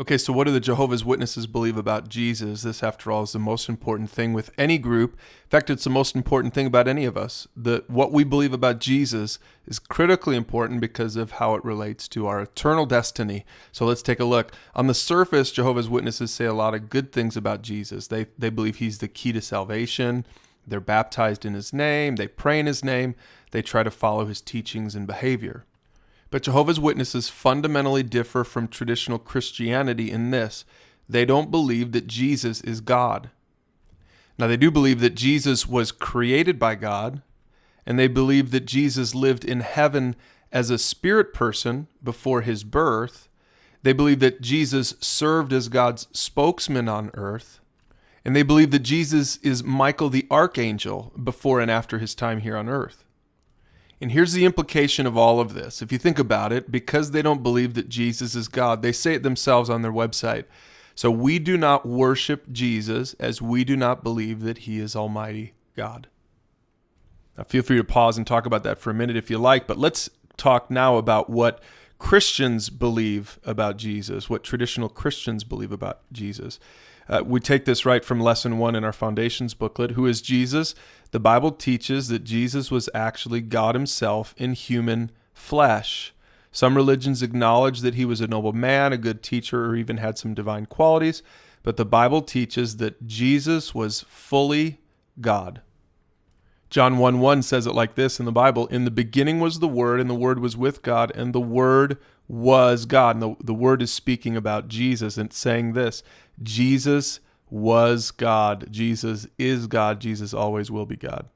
Okay, so what do the Jehovah's Witnesses believe about Jesus? This, after all, is the most important thing with any group. In fact, it's the most important thing about any of us. What we believe about Jesus is critically important because of how it relates to our eternal destiny. So let's take a look. On the surface, Jehovah's Witnesses say a lot of good things about Jesus. They believe he's the key to salvation. They're baptized in his name. They pray in his name. They try to follow his teachings and behavior. But Jehovah's Witnesses fundamentally differ from traditional Christianity in this: they don't believe that Jesus is God. Now, they do believe that Jesus was created by God, and they believe that Jesus lived in heaven as a spirit person before his birth. They believe that Jesus served as God's spokesman on earth, and they believe that Jesus is Michael the archangel before and after his time here on earth. And here's the implication of all of this. If you think about it, because they don't believe that Jesus is God, they say it themselves on their website. So we do not worship Jesus as we do not believe that he is Almighty God. Now, feel free to pause and talk about that for a minute if you like, but let's talk now about what Christians believe about Jesus, what traditional Christians believe about Jesus. We take this right from Lesson 1 in our Foundations booklet. Who is Jesus? The Bible teaches that Jesus was actually God himself in human flesh. Some religions acknowledge that he was a noble man, a good teacher, or even had some divine qualities, but the Bible teaches that Jesus was fully God. John 1:1 says it like this in the Bible: "In the beginning was the Word, and the Word was with God, and the Word was God." And the Word is speaking about Jesus, and it's saying this: Jesus was God. Jesus is God. Jesus always will be God.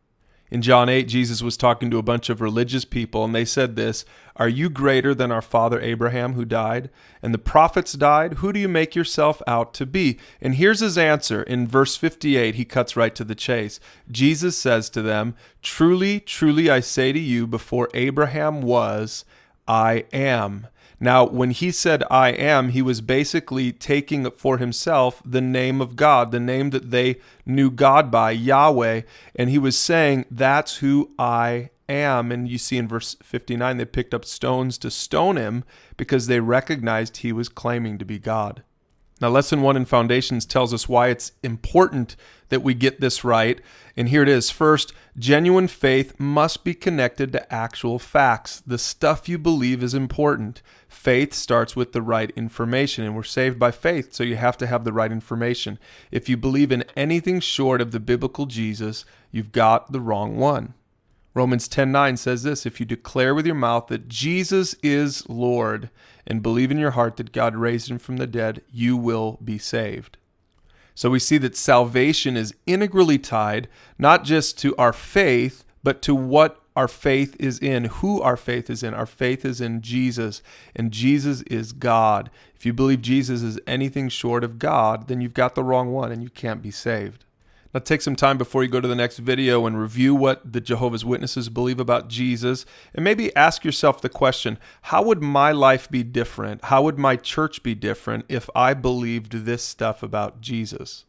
In John 8, Jesus was talking to a bunch of religious people, and they said this: "Are you greater than our father Abraham, who died? And the prophets died? Who do you make yourself out to be?" And here's his answer. In verse 58, he cuts right to the chase. Jesus says to them, "Truly, truly, I say to you, before Abraham was, I am." Now, when he said "I am," he was basically taking for himself the name of God, the name that they knew God by, Yahweh, and he was saying, "That's who I am." And you see in verse 59, they picked up stones to stone him because they recognized he was claiming to be God. Now, Lesson 1 in Foundations tells us why it's important that we get this right. And here it is. First, genuine faith must be connected to actual facts. The stuff you believe is important. Faith starts with the right information, and we're saved by faith, so you have to have the right information. If you believe in anything short of the biblical Jesus, you've got the wrong one. Romans 10:9 says this: "If you declare with your mouth that Jesus is Lord and believe in your heart that God raised him from the dead, you will be saved." So we see that salvation is integrally tied not just to our faith, but to what our faith is in, who our faith is in. Our faith is in Jesus, and Jesus is God. If you believe Jesus is anything short of God, then you've got the wrong one and you can't be saved. Now, take some time before you go to the next video and review what the Jehovah's Witnesses believe about Jesus, and maybe ask yourself the question: how would my life be different? How would my church be different if I believed this stuff about Jesus?